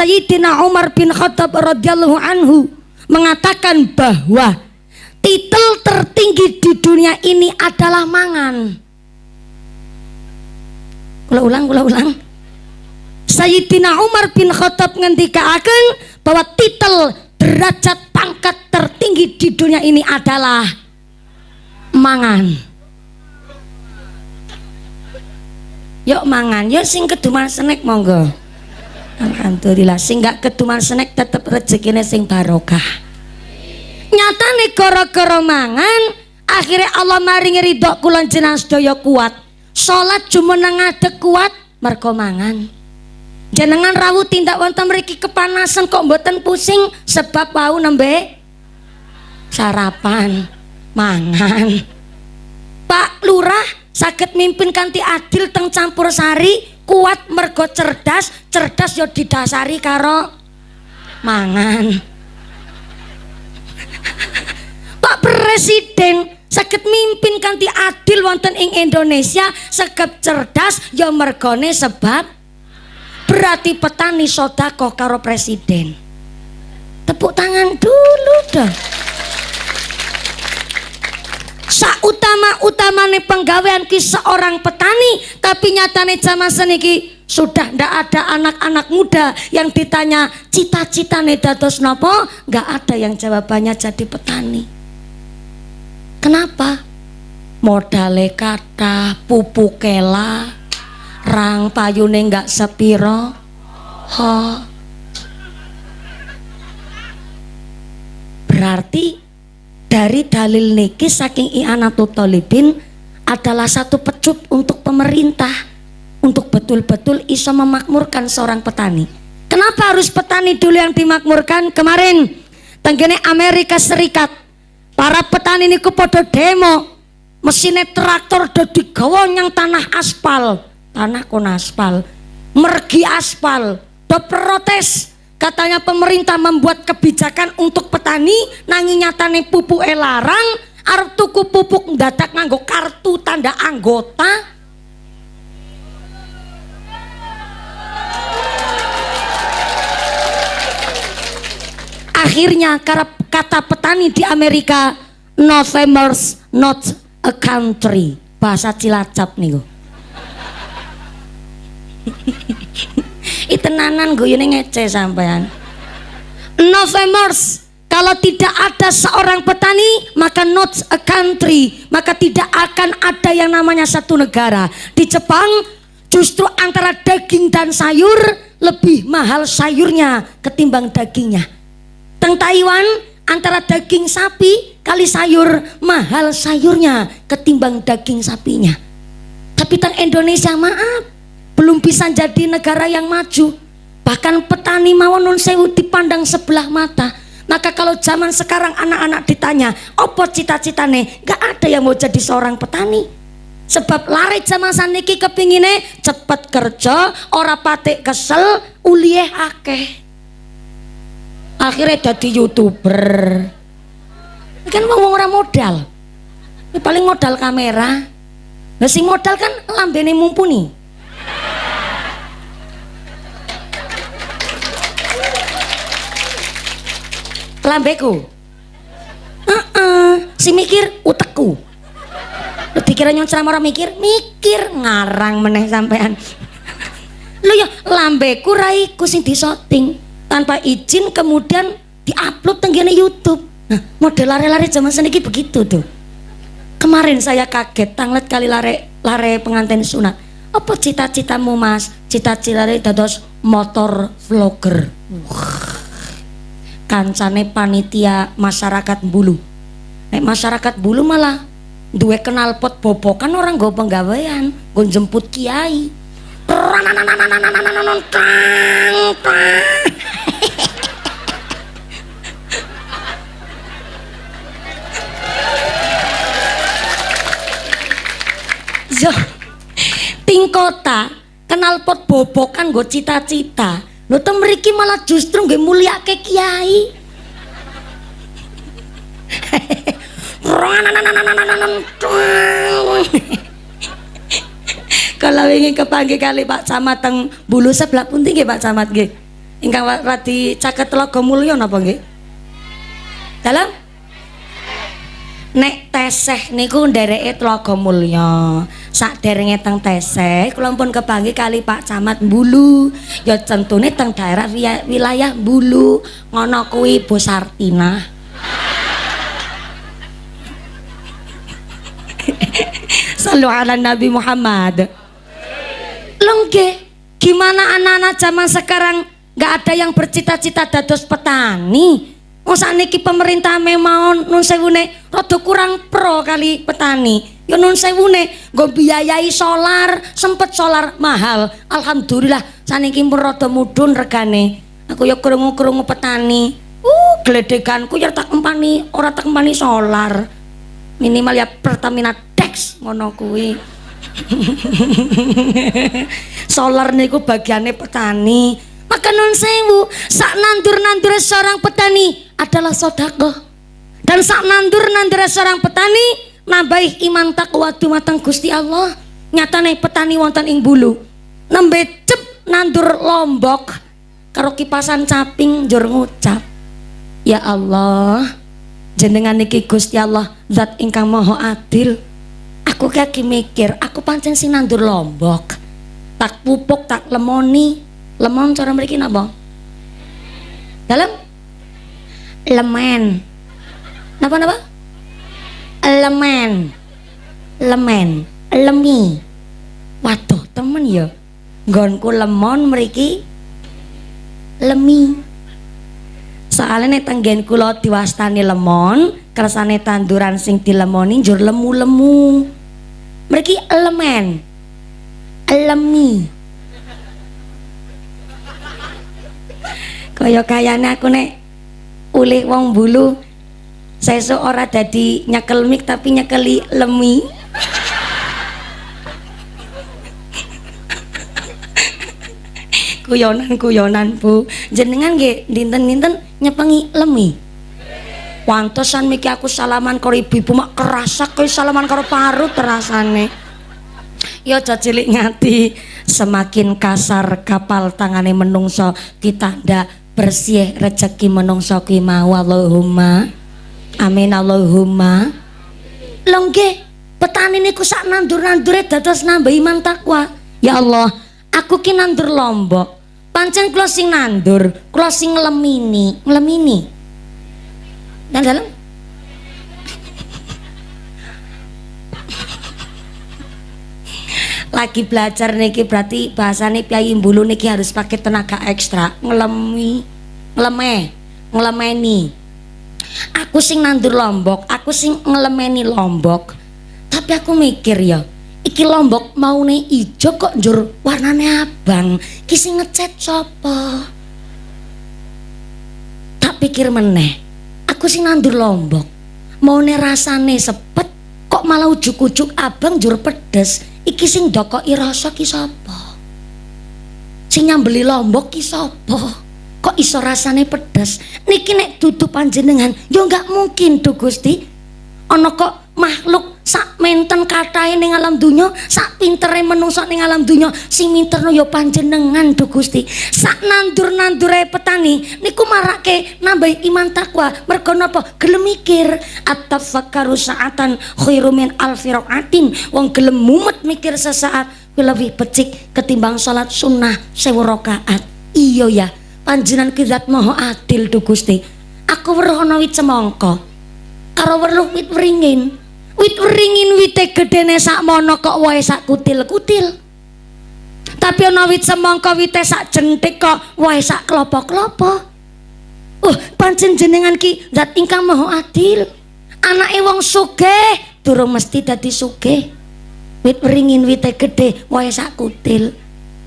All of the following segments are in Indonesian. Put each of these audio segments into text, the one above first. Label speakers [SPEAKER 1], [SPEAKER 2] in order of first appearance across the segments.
[SPEAKER 1] Sayyidina Umar bin Khattab radhiyallahu anhu mengatakan bahwa titel tertinggi di dunia ini adalah mangan. Kula ulang. Sayyidina Umar bin Khattab ngendikaaken bahwa titel derajat pangkat tertinggi di dunia ini adalah mangan. Yuk mangan, yuk sing keduman snack monggo. Alhamdulillah, sing gak keduman snack tetep rezekine sing barokah. Nyatane gara-gara mangan, akhirnya Allah maringi ridho kula jenengan sedaya kuat. Salat jumeneng ngadeg kuat mergo mangan. Jenengan rawuh tindak wonten mriki kepanasan kok mboten pusing sebab wau nembe sarapan mangan. Pak Lurah saged mimpin kanthi adil teng campur sari, kuat mergo cerdas yo didasari karo mangan. Pak Presiden saged mimpin kanthi adil wonten ing Indonesia, saged cerdas yo mergone sebab berarti petani sodako karo presiden. Tepuk tangan dulu dah. Sautama-utamane penggawean ki seorang petani, tapi nyatane zaman seniki sudah ndak ada anak-anak muda yang ditanya cita-citane dados nopo, nggak ada yang jawabannya jadi petani. Kenapa? Modale kata pupukela rang payune nggak sepiro berarti dari dalil niki saking i'anatul thalibin adalah satu pecut untuk pemerintah untuk betul-betul iso memakmurkan seorang petani. Kenapa harus petani dulu yang dimakmurkan? Kemarin tenggene Amerika Serikat para petani niku podo demo, mesinnya traktor do digawa nyang tanah aspal, tanah kon aspal, mergi aspal, do protes. Katanya pemerintah membuat kebijakan untuk petani, nanging nyatane pupuk larang, arep tuku pupuk ndadak nganggo kartu tanda anggota. Akhirnya kata petani di Amerika, no farmers not a country, bahasa Cilacap nih. Itenanan guyune ngece sampean. No farmers, kalau tidak ada seorang petani maka not a country, maka tidak akan ada yang namanya satu negara. Di Jepang justru antara daging dan sayur lebih mahal sayurnya ketimbang dagingnya. Teng Taiwan antara daging sapi kali sayur mahal sayurnya ketimbang daging sapinya. Tapi teng Indonesia maaf belum bisa jadi negara yang maju. Bahkan petani mawon nun sewu dipandang sebelah mata. Maka kalau zaman sekarang anak-anak ditanya opo cita-citane, gak ada yang mau jadi seorang petani. Sebab lari zaman saniki kepingine cepet kerja, ora patik kesel, ulieh akeh. Akhirnya jadi YouTuber. Kan wong ora modal. Ini paling modal kamera. Nah sing modal kan lambene mumpuni. Lambeku si mikir utekku. Dikira nyon ceramah orang mikir ngarang meneh sampean. Lho ya lambeku raiku sing disoting tanpa izin kemudian diupload tenggene YouTube. Nah model lare-lare zaman seniki begitu tuh. Kemarin saya kaget tanglet kali lare pengantin sunat. Apa cita-citamu mas? Cita-citane dados motor vlogger. Kancane panitia masyarakat Bulu. Nek masyarakat Bulu malah duwe knalpot bobokan orang nggo penggawean, nggo jemput kiai. Yo, ting kota knalpot bobokan nggo cita-cita. Lho to mriki malah justru nggih mulyake kiai. Kalau ingin kepanggih kali Pak Camat teng Bulu sebelah pundi nggih Pak Camat nggih. ingkang radi caket Tlaga Mulya napa nggih? Dalam nek teseh niku ndereke Tlaga Mulya. Saderenge teng teseh kula pun kepanggih kali Pak Camat Mbulu. Ya centune teng daerah wilayah Mbulu. Ngono kuwi Bu Sartina. Sallu ala Nabi Muhammad. Lengke, gimana anak-anak zaman sekarang nggak ada yang bercita-cita dados petani? Oh saniki pemerintah memang nun sewune rada kurang pro kali petani. Ya nun sewune nggo biayai solar, sempet solar mahal. Alhamdulillah saniki pun rada mudhun regane. Aku ya krungu-krungu petani. Gledeganku ya tak empani, ora tak empani solar. Minimal ya Pertamina Dex ngono kuwi. Solar niku bagiannya petani. Maka nun sewu, sak nandur-nandur seorang petani adalah sedekah. Dan sak nandur-nandur seorang petani nambah iman takwa dumateng Gusti Allah. Nyatane petani wonten ing Bulu nembe cep nandur lombok karo kipasan caping njur ngucap, ya Allah, jenengan niki Gusti Allah zat ingkang maha adil. Aku kaki mikir, aku pancen sing nandur lombok, tak pupuk, tak lemoni. Lemon cara mriki napa? Dalam lemen. Napa? Lemen. Lemi. Waduh, temen ya. Nggonku lemon mriki lemi. Soalnya nek tenggen kula diwastani lemon, kersane tanduran sing dilemoni njur lemu-lemu. Mriki elemen. Lemi. Kayane aku nek ulih wong Bulu sesuk ora dadi nyekel mik tapi nyekeli lemi. Kuyonan Bu, jenengan nggih dinten-dinten nyepengi lemi. Pantesan miki aku salaman karo ibu mak kerasa koyo salaman karo parut rasane. Ya aja cilik ngati, semakin kasar kapal tangane menungso kita ndak bersih rezeki menungso ki mau. Allahumma amin Allahumma. Lengge petani niku sak nandur-nandure dados nambah iman takwa. Ya Allah, aku ki nandur lombok. Pancen kula sing nandur, kula sing nglemini. Dan dalam lagi belajar niki berarti bahasane Piyai Mbulu niki harus pakai tenaga ekstra, ngelemeni. Aku sing nandur lombok, aku sing ngelemeni lombok. Tapi aku mikir ya, iki lombok maune ijo kok njur warnane abang. Ki sing ngecat sapa? Tak pikir meneh, aku sing nandur lombok, maune rasane sepet kok malah ujuk-ujuk abang njur pedes. Iki sing dokoki rasa ki sapa? Sing nyambeli lombok ki sapa? Kok iso rasane pedes? Niki nek dudu panjenengan ya enggak mungkin Duh Gusti. Ana kok makhluk sak menten kathahe ning alam donya, sak pintere menungso ning alam donya, sing minterno ya panjenengan Duh Gusti. Sak nandur-nandure petani niku marake nambah iman takwa. Mergo napa? Gelem mikir, at-tafakkaru sa'atan khairum min alfi rakaatin. Wong gelem mumet mikir sesaat lebih becik ketimbang salat sunnah 1000 rakaat. Iya ya, panjenengan ki zat maha adil Duh Gusti. Aku weruh ana wit semangka karo weruh wit wringin. Wit wringin wite gedene sakmono kok wae sak kutil-kutil. Tapi ana wit semangka wite sak jentik kok wae sak klopo-klopo. Pancen jenengan ki zat ingkang maha adil. Anake wong sugih durung mesti dadi sugih. Wit wringin wite gedhe wae sak kutil.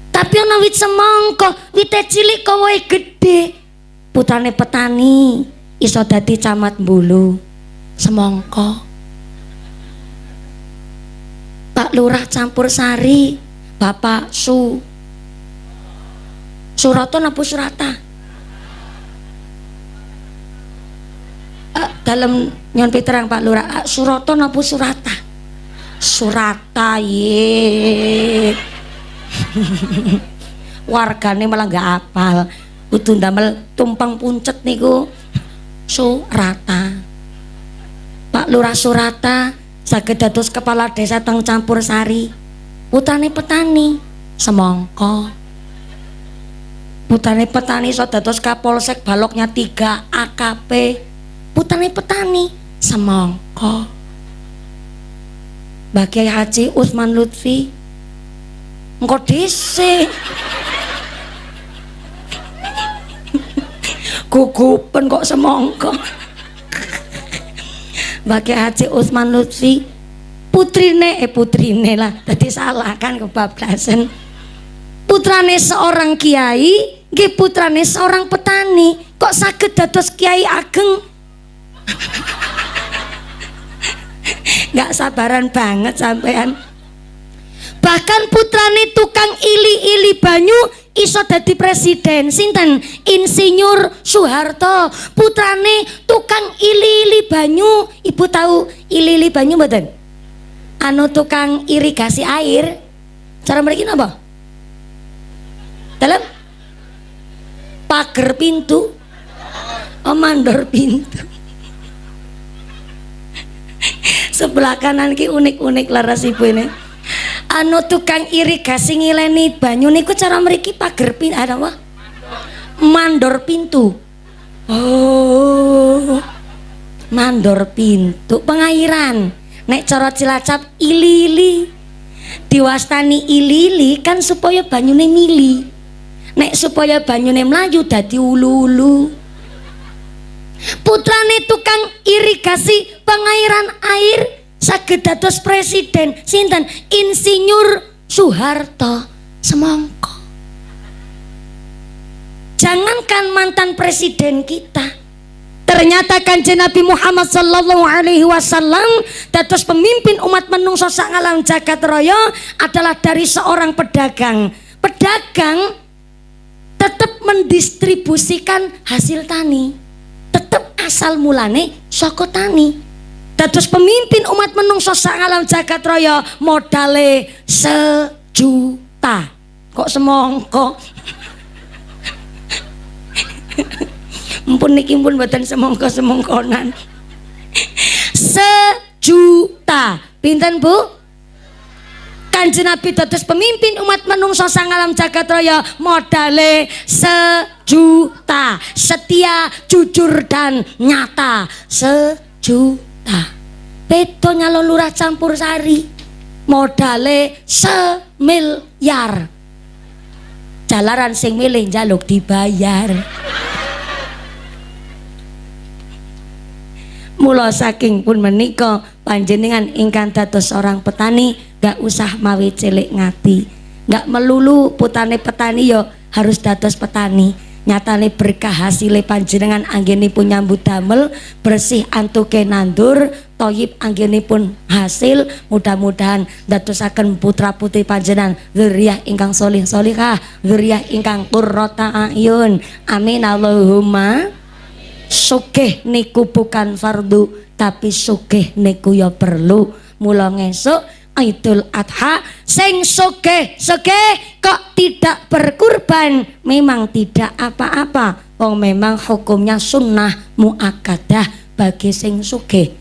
[SPEAKER 1] Tapi ana wit semangka wite cilik kok wae gedhe. Putrane petani iso dadi camat Mbulu. Semangka. Pak Lurah Campur Sari, Bapak Surata napa Surata? Dalam nyon piterang Pak Lurah, Surata napa Surata? Surata ye. Wargane malah nggak apal. kudu ndamel tumpeng puncet niku Surata. Pak Lurah Surata saged dados kepala desa teng Campursari. Putrane petani semangka. Putrane petani iso dados Kapolsek baloknya 3 AKP. Putrane petani semangka. Mbah Kiai Haji Utsman Lutfi engko dhisik gugupen kok semangka. Mbah Kiai Haji Utsman Lutfi putrine lah tadi salah kan kebablasan. Putrane seorang kiai nggih putrane seorang petani kok saged dados kiai ageng. Nggak sabaran banget sampean. Bahkan putrane tukang ili-ili banyu iso dadi presiden. Sinten? Insinyur Soeharto. Putrane tukang ili-ili banyu. Ibu tahu ili-ili banyu mboten? Anu tukang irigasi air. Cara mereka apa? Dalam pagar pintu. Oh, mandor pintu. Sebelah kanan ki unik-unik laras ibu ini. Anu tukang irigasi ngileni banyu niku cara mriki pager pintu ada apa? Mandor pintu. Oh. Mandor pintu pengairan. Nek cara Cilacap ilili. Diwastani ilili kan supaya banyune mili. Nek supaya banyune mlayu dadi ulu-ulu. Putrane tukang irigasi pengairan air saged dados presiden. Sinten? Insinyur Soeharto semangka. Jangankan mantan presiden kita, ternyata Kanjeng Nabi Muhammad sallallahu alaihi wasallam dados pemimpin umat menungso sak alam jagat raya adalah dari seorang pedagang. Pedagang tetap mendistribusikan hasil tani. Tetap asal mulane saka tani. Dados pemimpin umat menungso sak alam jagat raya modale 1 juta. Kok semongko? Mumpun niki pun mboten semongko-semongkonan. 1 juta. Pinten, Bu? Kanjeng Nabi dados pemimpin umat menungso sang alam jagat raya modale 1 juta. Setia, jujur dan nyata. 1 juta. Beda nyalon lurah Campursari modale 1 miliar. Jalaran sing milih njaluk dibayar. Mula saking pun menika panjenengan ingkang dados seorang petani gak usah mawi cilik ngati. Gak melulu putane petani yo harus dados petani. Nyatane berkah hasile panjenengan anggenipun nyambut damel, bersih antuke nandur, toyib anggenipun hasil. Mudah-mudahan dadosaken putra putri panjenengan dzurriyyah ingkang sholih sholihah, dzurriyyah ingkang qurrata ayun. Amin Allahumma. Sugih niku bukan fardu, tapi sugih niku ya perlu. Mula ngesuk Idul Adha sing sugih kok tidak berkurban memang tidak apa-apa. Wong memang hukumnya sunnah muakkadah bagi sing sugih.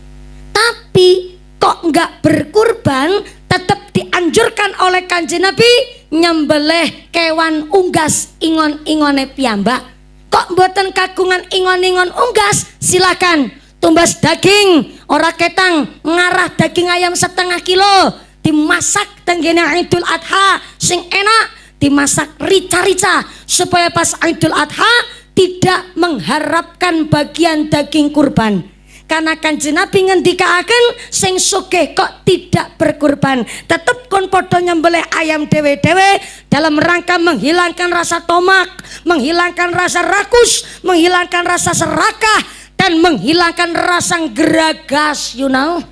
[SPEAKER 1] Tapi kok enggak berkurban, tetap dianjurkan oleh Kanjeng Nabi nyembelih kewan unggas ingon-ingone piyambak. Kok mboten kagungan ingon-ingon unggas, silakan tumbas daging ora ketang ngarah daging ayam 0,5 kilo dimasak tenggene Idul Adha sing enak, dimasak rica-rica supaya pas Idul Adha tidak mengharapkan bagian daging kurban. Karena Kanjeng Nabi ngendikaaken sing sugih kok tidak berkurban, tetep kon padha nyembelih ayam dewe-dewe dalam rangka menghilangkan rasa tomak, menghilangkan rasa rakus, menghilangkan rasa serakah, dan menghilangkan rasa geragas. You know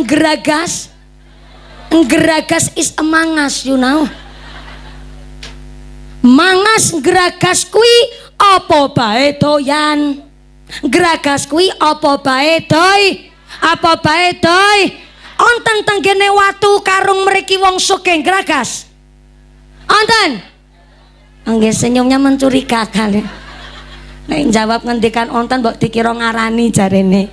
[SPEAKER 1] geragas? Geragas is a mangas, you know. Mangas geragas kui apa bae doyan. Geragas kui apa bae doy. Apa bae doy. Onten tenggene watu karung mriki wong sugih geragas. Wonten. Nggih senyumnya mencurigakan. Nek jawab ngendikan wonten mbok dikira ngarani jarene.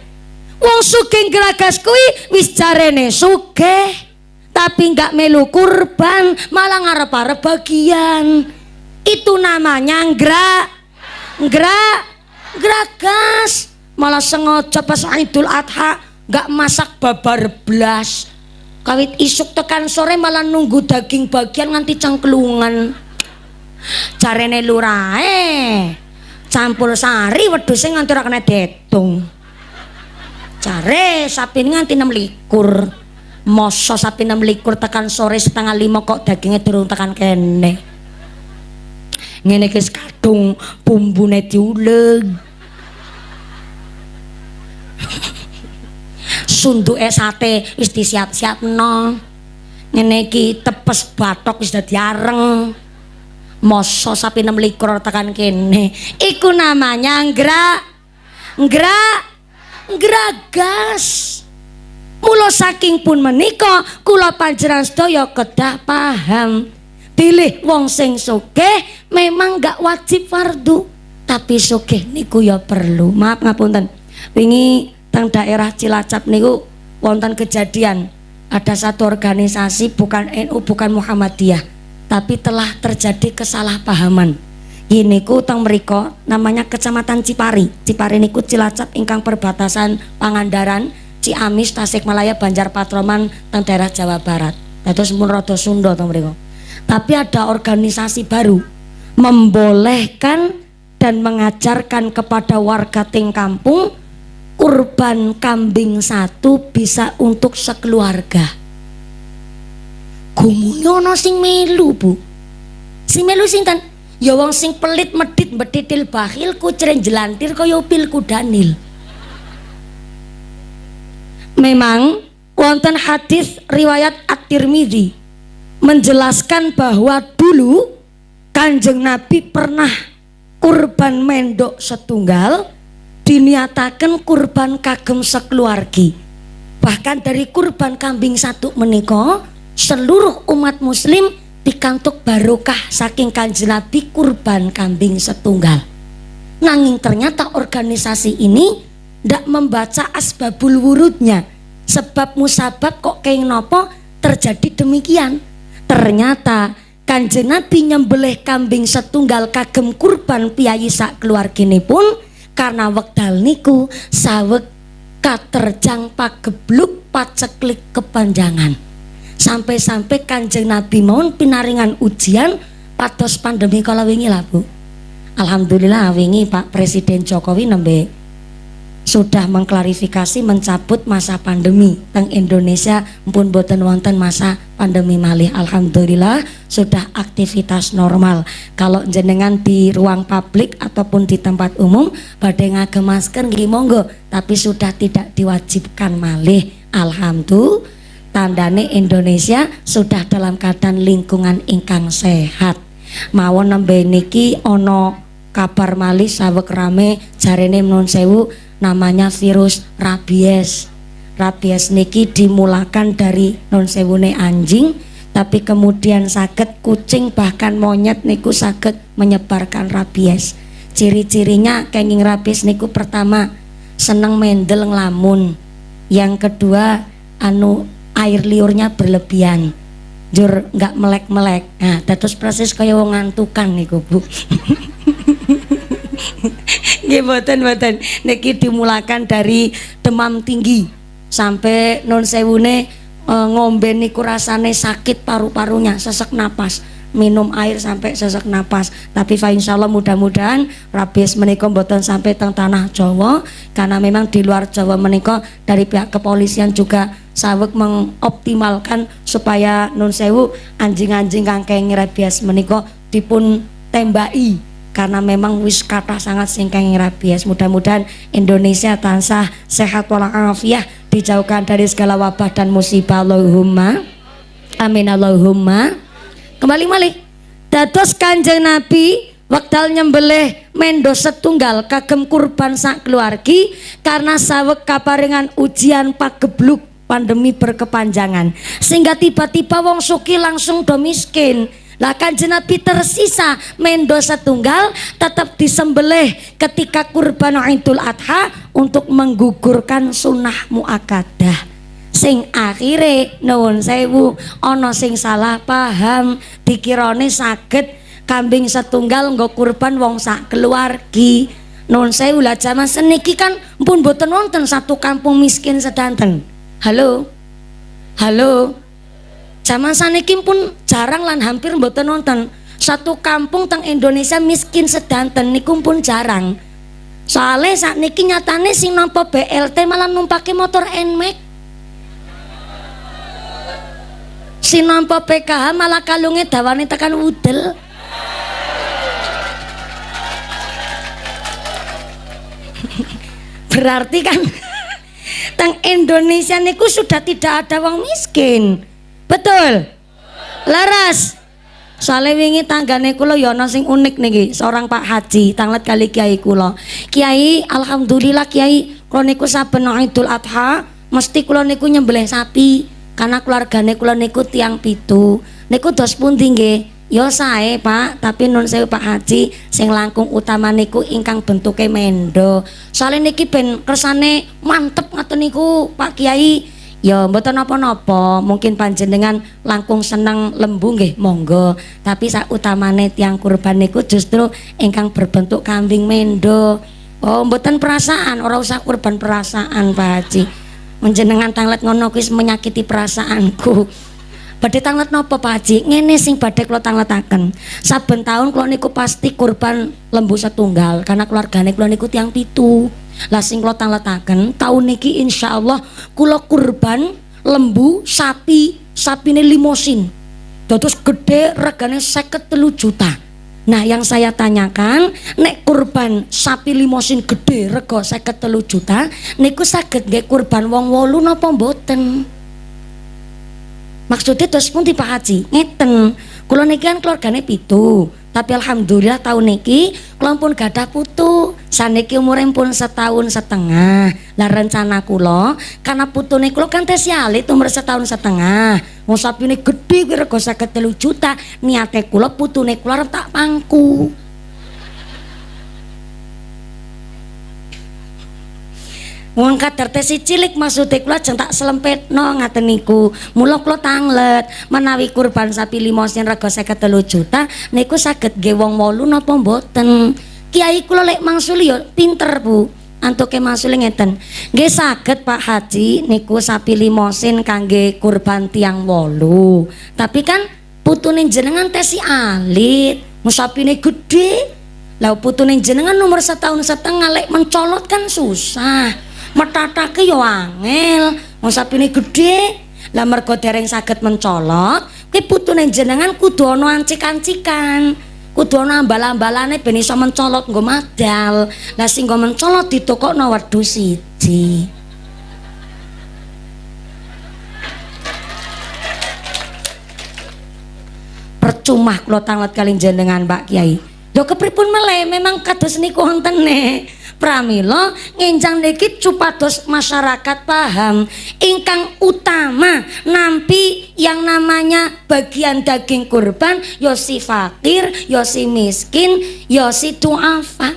[SPEAKER 1] Wong sugih Gragas kuwi wis jarene sugih tapi enggak melu kurban, malah ngarep-arep bagian. Itu namanya Gragas. Malah sengaja pas Idul Adha enggak masak babar blas. Kawit isuk tekan sore malah nunggu daging bagian nganti cengklungan. Jarene lurahe campur sari wedhuse nganti ora kena detung. Jare sapi nganti 26. Mosok sapi 26 tekan sore 4:30 kok dagingnya durung tekan kene. Ngene iki kadung bumbune diuleg. Sunduke sate wis disiap-siapno. Ngene iki tepes bathok wis dadi areng. Mosok sapi 26 tekan kene. Iku namanya Gragas. Mula saking pun menika kula panjenengan sedaya kedah paham. Pilih wong sing sugih memang gak wajib fardu, tapi sugih niku ya perlu. Maaf ngapunten. Wingi teng daerah Cilacap niku wonten kejadian ada satu organisasi bukan NU bukan Muhammadiyah, tapi telah terjadi kesalahpahaman. Ini ku teng mriko namanya Kecamatan Cipari. Cipari niku Cilacap ingkang perbatasan Pangandaran, Ciamis, Tasikmalaya, Banjar Patroman teng daerah Jawa Barat. Dados mun rada Sunda teng mriko. Tapi ada organisasi baru membolehkan dan mengajarkan kepada warga ting kampung kurban kambing 1 bisa untuk sekeluarga. Gumune ana sing melu, Bu. Sing melu sinten? Ya wong sing pelit medit mbetitil bakhil kucren jelantir kaya upil kudanil. Memang wonten hadis riwayat At-Tirmidzi menjelaskan bahwa dulu Kanjeng Nabi pernah kurban mendok setunggal diniataken kurban kagem sekeluargi. Bahkan dari kurban kambing 1 menika seluruh umat muslim pikantuk barokah saking Kanjeng Nabi kurban kambing setunggal. Nanging ternyata organisasi ini ndak membaca asbabul wurudnya, sebab musabab kok kaya nopo terjadi demikian. Ternyata Kanjeng Nabi nyembelih kambing setunggal kagem kurban piyayi sak keluarginipun karena wekdal niku saweg katerjang pagebluk paceklik kepanjangan. Sampai-sampai Kanjeng Nabi mohon pinaringan ujian pados pandemi kala wingi lah, Bu. Alhamdulillah wingi Pak Presiden Jokowi nembe sudah mengklarifikasi mencabut masa pandemi teng Indonesia mpun boten wonten masa pandemi malih. Alhamdulillah sudah aktivitas normal. Kalau jenengan di ruang publik ataupun di tempat umum badhe ngagem masker nggih monggo, tapi sudah tidak diwajibkan malih. Alhamdulillah. Tandane Indonesia sudah dalam keadaan lingkungan ingkang sehat. Mawon nembe niki ono kabar malih saweg rame jarene nun sewu namanya virus rabies. Rabies niki dimulakan dari nun sewune anjing, tapi kemudian saged kucing bahkan monyet niku saged menyebarkan rabies. Ciri-cirinya kenging rabies niku pertama seneng mendel nglamun. Yang kedua air liurnya berlebihan, jur nggak melek-melek. Nah, terus proses kaya wong ngantukan niku, Bu. Nggih mboten niki dimulakan dari demam tinggi sampai non sewune ngombe niku rasane sakit paru-parunya, sesek napas. Minum air sampai sesek napas. Tapi insyaallah mudah-mudahan rabies menika mboten sampai teng tanah Jawa, karena memang di luar Jawa menika dari pihak kepolisian juga saweg mengoptimalkan supaya nun sewu anjing-anjing kang kenging rabies menika dipun tembaki, karena memang wis kathah sangat sing kenging rabies. Mudah-mudahan Indonesia tansah sehat walafiat, dijauhkan dari segala wabah dan musibah. Allahumma amin Allahumma. Kembali malih dados Kanjeng Nabi wekdal nyembelih mendo setunggal kagem kurban sak keluargi karena saweg kaparingan ujian pagebluk pandemi berkepanjangan, sehingga tiba-tiba wong sugih langsung do miskin. Lah Kanjeng Nabi tersisa mendo setunggal tetap disembelih ketika kurban Idul Adha untuk menggugurkan sunnah muakkadah. Sing akhire nuwun sewu ana sing salah paham dikirane saged kambing setunggal nggo kurban wong sak keluargi. Nuwun sewu lah jaman seniki kan pun boten wonten satu kampung miskin sedanten. Halo. Halo. Jaman saniki pun jarang lan hampir mboten wonten satu kampung teng Indonesia miskin sedanten niku pun jarang. Soale sakniki nyatane sing nampa BLT malah numpake motor Nmax. Sing nampa PKH malah kalunge dawane tekan udel. Berarti kan teng Indonesia niku sudah tidak ada wong miskin. Betul? Laras. Soale wingi tanggane kula ya ana sing unik niki, seorang Pak Haji tanglet kali kiai kula. Kiai, alhamdulillah Kiai, kula niku saben Idul Adha mesti kula niku nyembelih sapi. Karena keluargane kula niku tiang pitu. Niku dos pundi nggih? Ya sae Pak, tapi nun sewu Pak Haji sing langkung utama niku ingkang bentuke mendo. Soale niki ben kersane mantep ngoten niku Pak Kiai. Ya mboten napa-napa, mungkin panjenengan langkung seneng lembu nggih monggo. Tapi sak utamane tiang kurban niku justru ingkang berbentuk kambing mendo. Oh mboten perasaan, ora usah kurban perasaan Pak Haji. Menjenengan tanglet ngono kuwi menyakiti perasaanku. Badhe tanglet napa Pak Haji? Ngene sing badhe kula tangletaken. Saben taun kula niku pasti kurban lembu setunggal karena keluargane kula niku tiang pitu. Lah sing kula tangletaken taun niki insyaallah kula kurban lembu sapi, sapine limosin. Dados gede regane 53 juta. Nah yang saya tanyakan, nek kurban sapi limosin gede rego 53 juta, niku saged nggih kurban wong 8 napa mboten? Maksudnya terus pun Pak Haji, ngeten, kula niki kan keluargane pitu, tapi alhamdulillah tahun niki kula pun gadah putu, saniki umure pun 1,5 tahun. Lah rencana kula, karena putune kula kan tes alit umur 1,5 tahun. Wong sapine gedhe kuwi rego 53 juta, niate kula putune kula tak pangku. Wong kadar tesi cilik maksude kula jeng tak selempetno ngaten niku. Mula kula tanglet menawi kurban sapi limosin rego 53 juta niku saged nggih wong 8 napa mboten. Kiai kula lek mangsuli ya pinter Bu. Antuke mangsuli ngeten. Nggih saged Pak Haji niku sapi limosin kangge kurban tiang 8. Tapi kan putune jenengan tesi alit, musapine gede. Lah putune jenengan nomor 1,5 tahun lek mencolot kan susah. Metatake yo angel, wong sapine gedhe. Lah mergo dereng saged mencolot, kuwi putune jenengan kudu ana ancik-ancikan. Kudu ana ambal-ambalane ben iso mencolot nggo madal. Lah sing nggo mencolot ditokokno wedhus siji. Percuma kula tanglet kali jenengan Pak Kiai. Lho kepripun meleh memang kados niku wontene. Pramila ngenjang niki supados masyarakat paham ingkang utama nampi yang namanya bagian daging kurban ya si fakir, ya si miskin, ya si duafa.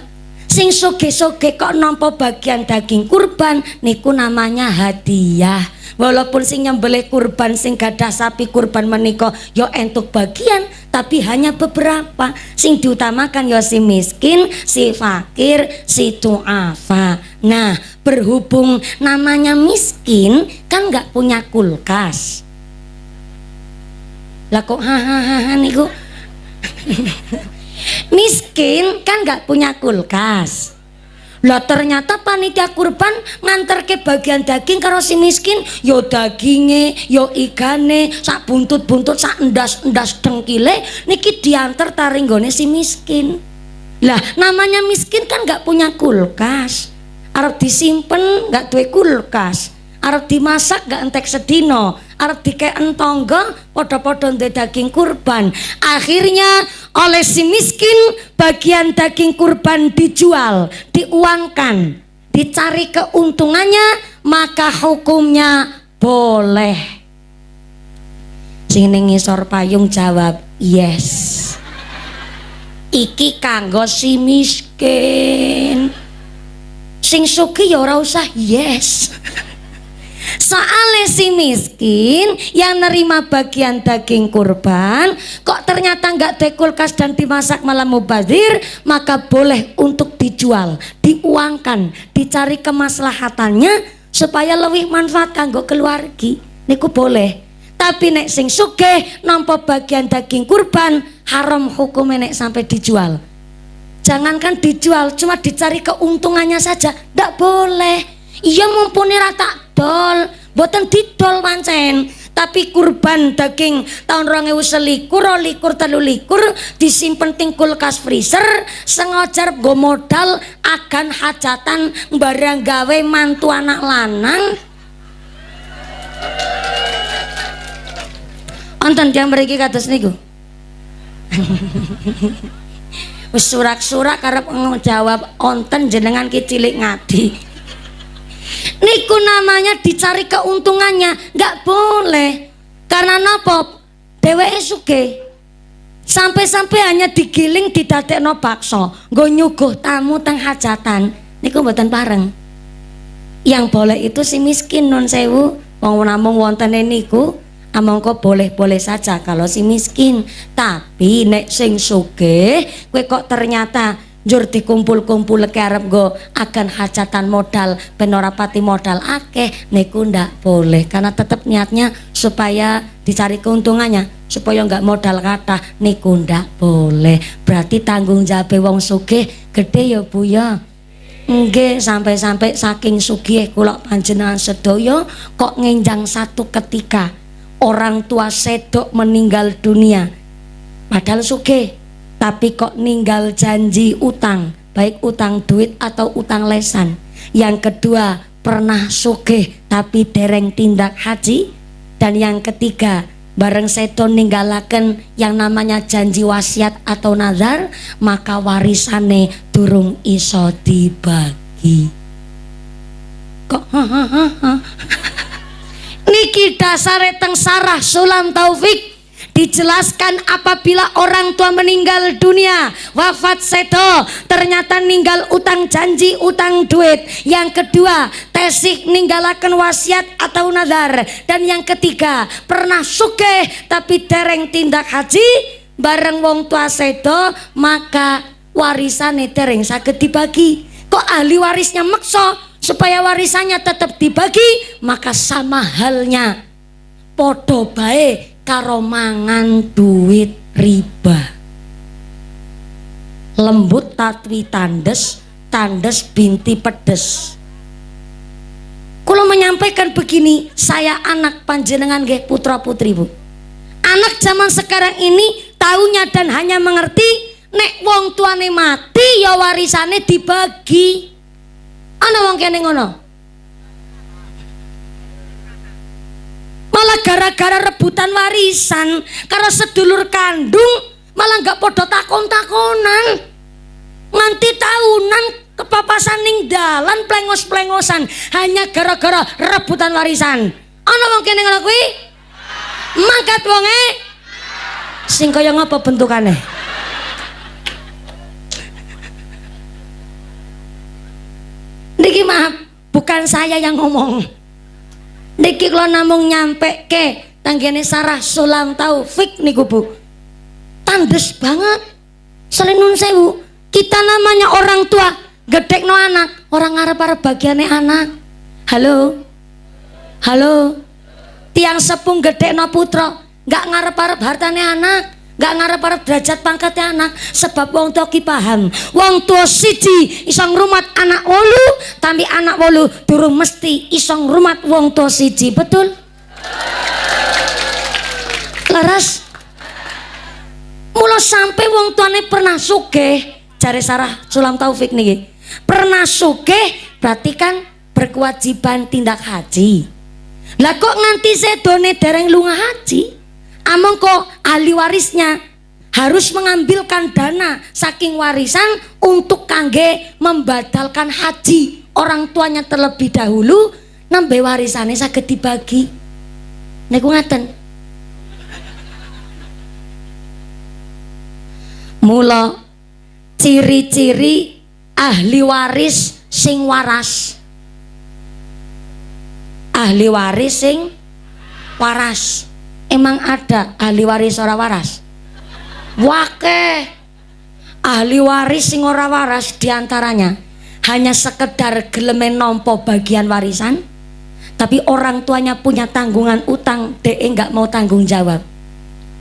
[SPEAKER 1] Sing soge-soge kok nampa bagian daging kurban niku namanya hadiah. Walaupun sing nyembelih kurban sing gadah sapi kurban menika ya entuk bagian, tapi hanya beberapa. Sing diutamakan ya si miskin, si fakir, si duafa. Nah, berhubung namanya miskin kan nggak punya kulkas. Lah kok hahaha niku miskin kan nggak punya kulkas. Lah ternyata panitia kurban nganterke bagian daging karo si miskin, yo daginge, yo igane, sak buntut-buntut, sak endas-endas dengkile niki diantar taring gone si miskin. Lah namanya miskin kan nggak punya kulkas, arep disimpen nggak duwe kulkas, arep dimasak nggak entek sedino, arep dikeken tangga padha-padha ndek daging kurban. Akhirnya oleh si miskin bagian daging kurban dijual, diuangkan, dicari keuntungannya, maka hukumnya boleh. Sing ning ngisor payung jawab, yes. Iki kanggo si miskin. Sing sugih ya ora usah yes. Soalnya si miskin yang nerima bagian daging kurban kok ternyata nggak ada kulkas dan dimasak malah mubazir, maka boleh untuk dijual, diuangkan, dicari kemaslahatannya supaya lebih manfaat kanggo keluargi. Niku boleh. Tapi nek sing sugih nampa bagian daging kurban haram hukumnya nek sampai dijual. Jangankan dijual, cuma dicari keuntungannya saja ndak boleh. Iya mumpuni rata dol, boten didol pancen. Tapi kurban daging tahun 2021, 2023 disimpen ting kulkas freezer, sengaja go modal agan hajatan barang gawe mantu anak lanang. Onten yang mriki kados niku. Wis surak-surak karep ngejawab onten jenengan ki cilik ngadi. Niku namanya dicari keuntungannya, nggak boleh. Karena napa? Dheweke sugih. Sampai-sampai hanya digiling didadekno bakso, nggo nyuguh tamu teng hajatan. Niku mboten pareng. Yang boleh itu si miskin nun sewu. Wong namung wontene niku amangka boleh-boleh saja kalau si miskin. Tapi nek sing sugih kowe kok ternyata njur dikumpul-kumpul ke arep nggo akan hajatan modal ben ora pati modal akeh, niku ndak boleh karena tetap niatnya supaya dicari keuntungannya, supaya enggak modal kathah, niku ndak boleh. Berarti tanggung jawab wong sugih gede ya Bu ya. Nggih, sampai-sampai saking sugih kula panjenengan sedaya kok ngenjang satu ketika orang tua sedok meninggal dunia padahal sugih, tapi kok ninggal janji utang, baik utang duit atau utang lesan. Yang kedua pernah sugih tapi dereng tindak haji. Dan yang ketiga bareng sedo ninggalaken yang namanya janji wasiat atau nazar, maka warisane durung iso dibagi. Kok niki dasare teng sarah Sulam Taufik dijelaskan apabila orang tua meninggal dunia, wafat sedo, ternyata ninggal utang janji, utang duit. Yang kedua tesih ninggalaken wasiat atau nazar. Dan yang ketiga pernah sugih tapi dereng tindak haji, bareng wong tua sedo, maka warisane dereng saged dibagi. Kok ahli warisnya maksa supaya warisannya tetap dibagi, maka sama halnya podo bae karo mangan duit riba. Lembut tatwi tandes, tandes binti pedes. Kalau menyampaikan begini, saya anak panjenengan nggih putra putri Bu. Anak zaman sekarang ini taunya dan hanya mengerti nek wong tuane mati ya warisane dibagi. Ana wong kene ngono. Malah gara-gara rebutan warisan karo sedulur kandung malah nggak podo takon-takonan, nganti tahunan kepapasan ning dalan plengos-plengosan hanya gara-gara rebutan warisan. Ana wong kene ngono kuwi? Mangkat wonge sing kaya ngapa bentukane? Niki maaf, bukan saya yang ngomong. Niki kalau namung nyampe ke tanggane sarah Sulam Taufik niku Bu, tandes banget. Selain nun sewu, kita namanya orang tua gedekno anak, orang ngarep-arep bagiane anak. Halo, halo, tiang sepung gedekno putra, nggak ngarep-arep hartane anak, nggak ngarep-arep derajat pangkatnya anak. Sebab wong tua ki paham, wong tua siji iso ngrumat anak wolu, tapi anak wolu durung mesti iso ngrumat wong tua siji. Betul? Laras? Mula sampai wong tuane pernah sugih, jare sarah Sulam Taufik niki. Pernah sugih berarti kan berkewajiban tindak haji. Lah kok nganti sedone dereng lunga haji? Among kok ahli warisnya harus mengambilkan dana saking warisan untuk kangge membadalkan haji orang tuanya terlebih dahulu, nembe warisannya saged dibagi. Niku ngaten. Mula ciri-ciri ahli waris sing waras. Ahli waris sing waras. Emang ada ahli waris ora waras? Wakeh. Ahli waris sing ora waras diantaranya hanya sekedar gelem nampa bagian warisan, tapi orang tuanya punya tanggungan utang, DE nggak mau tanggung jawab.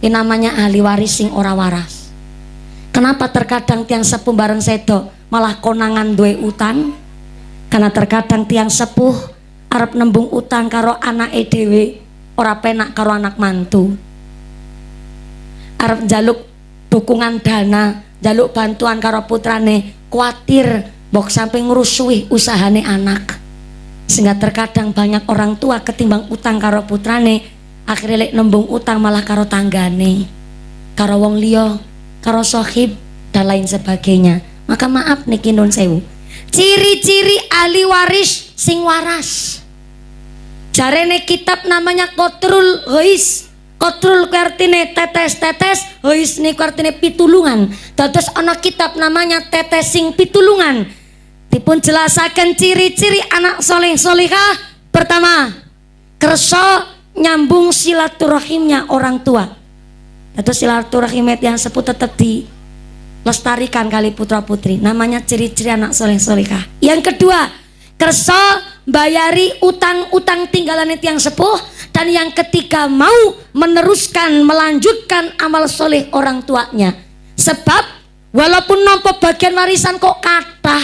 [SPEAKER 1] Ini namanya ahli waris sing ora waras. Kenapa terkadang tiang sepuh bareng sedo malah konangan duwe utang? Karena terkadang tiang sepuh arep nembung utang karo anake dhewe ora penak karo anak mantu. Arep njaluk dukungan dana, njaluk bantuan karo putrane, kuatir mbok sampai ngrusuhi usahane anak. Sehingga terkadang banyak orang tua ketimbang utang karo putrane, akhirnya lek nembung utang malah karo tanggane, karo wong liya, karo sohib dan lain sebagainya. Maka maaf niki nun sewu, ciri-ciri ahli waris sing waras. Jarene kitab namanya Qatrul Ghais. Qatrul artine tetes-tetes, Ghais niku artine pitulungan. Dados ana kitab namanya Tetes sing Pitulungan. Dipun jelasaken ciri-ciri anak soleh solihah. Pertama, kersa nyambung silaturahimnya orang tua. Dados silaturahim yang sepuh tetap dilestarikan kali putra putri. Namanya ciri-ciri anak soleh solihah. Yang kedua, kersa bayari utang-utang tinggalan yang sepuh. Dan yang ketiga, mau meneruskan melanjutkan amal soleh orang tuanya. Sebab walaupun nampa bagian warisan kok kathah,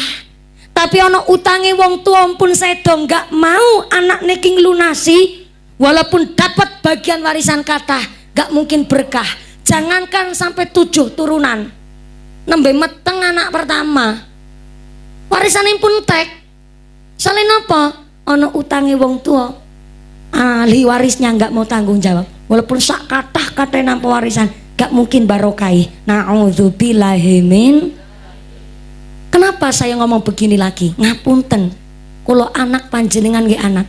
[SPEAKER 1] tapi ana utange wong tua pun sedo nggak mau anak neking lunasi, walaupun dapat bagian warisan kathah nggak mungkin berkah. Jangankan sampai 7 turunan, nembe meteng anak pertama warisannya pun tek. Soalnya napa? Ana utange wong tua, ahli warisnya nggak mau tanggung jawab, walaupun sak kathah nampa warisan nggak mungkin barokai. Na'udzubillahi min. Kenapa saya ngomong begini lagi? Ngapunten, kalau anak panjenengan nggih anak,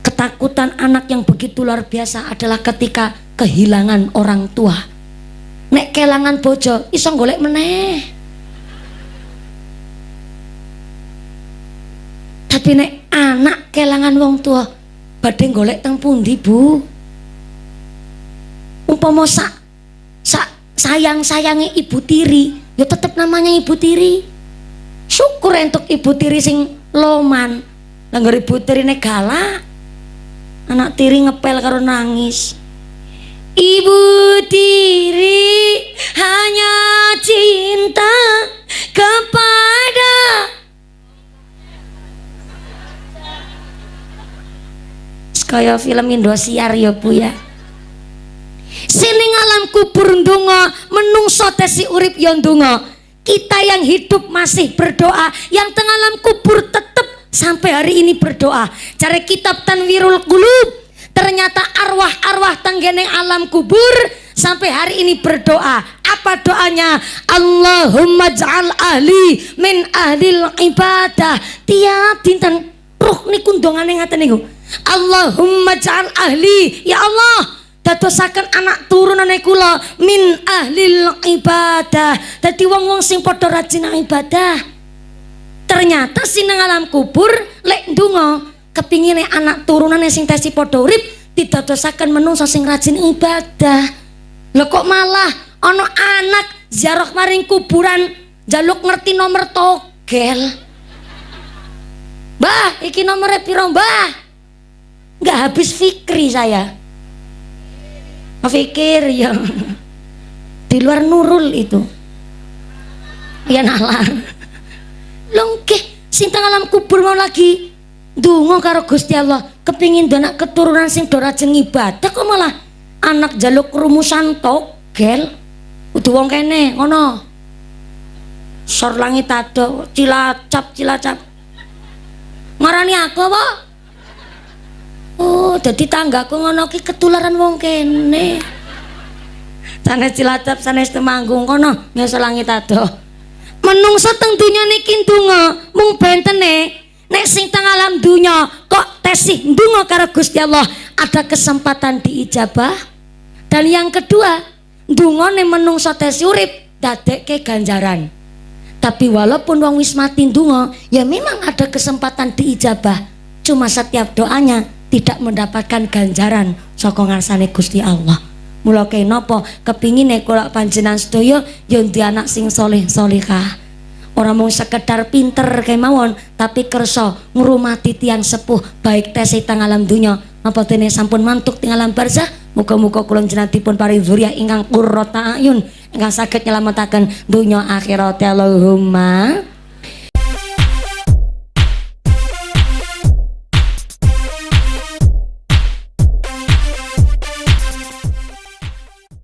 [SPEAKER 1] ketakutan anak yang begitu luar biasa adalah ketika kehilangan orang tua. Nek kelangan bojo iso golek meneh, tapi nek anak kelangan wong tua badhe golek teng pundi, Bu? Umpama sayang-sayange ibu tiri, ya tetep namanya ibu tiri. Syukur untuk ibu tiri sing loman. Langgar ibu tirine galak, anak tiri ngepel karo nangis. Ibu tiri hanya cinta kepada kaya film Indosiar ya Bu ya. Sining alam kubur ndonga, menungso tesi urip ya ndonga. Kita yang hidup masih berdoa, yang tengah alam kubur tetap sampai hari ini berdoa. Cari kitab Tanwirul Qulub, ternyata arwah-arwah tenggene alam kubur sampai hari ini berdoa. Apa doanya? Allahumma ja'al ahli min ahlil ibadah. Tiap dinten ruh niku ndongane ngaten niku. Allahumma ja'al ahli, ya Allah, dadosaken anak turunane kula min ahlil ibadah. Dadi wong-wong sing padha rajin ibadah. Ternyata sineng alam kubur lek ndonga kepingine anak turunane sing tesi padha urip didadosaken menungso sing rajin ibadah. Lho kok malah ana anak ziarah maring kuburan njaluk ngerti nomor togel. Mbah, iki nomornya piro, Mbah? Nggak habis fikri saya. Fikir ya di luar nurul itu ya nalar longke sing teng alam kubur mau lagi ndonga karo Gusti Allah kepingin anak keturunan sing do rajin ibadah, kok malah anak jaluk rumusan togel. Udah wong kene ngono sor langit ado cilacap ngarani aku apa? Oh, jadi tanggaku ngono ki ketularan wong kene. Sanes Cilacap, sanes Temanggung kono ngeso langit ado. Menungso teng dunya niki ndonga mung bentene, nek sing teng alam dunya kok tesih ndonga karo Gusti Allah ada kesempatan diijabah. Dan yang kedua, ndongane menungso tesih urip dadekke ganjaran. Tapi walaupun wong wis mati ndonga, ya memang ada kesempatan diijabah. Cuma setiap doanya tidak mendapatkan ganjaran saka ngarsane Gusti Allah. Mula kenapa kepingine kula panjenengan sedaya ya duwe anak sing saleh salehah. Ora mung sekedar pinter kemawon, tapi kersa ngrumati tiyang sepuh baik tesih teng alam dunya apa dene sampun mantuk teng alam barzah. Muga-muga kula njenengan dipun paring dzurriyyah ingkang qurrata ayun ingkang saged nyelametaken donya akhirat. Allahumma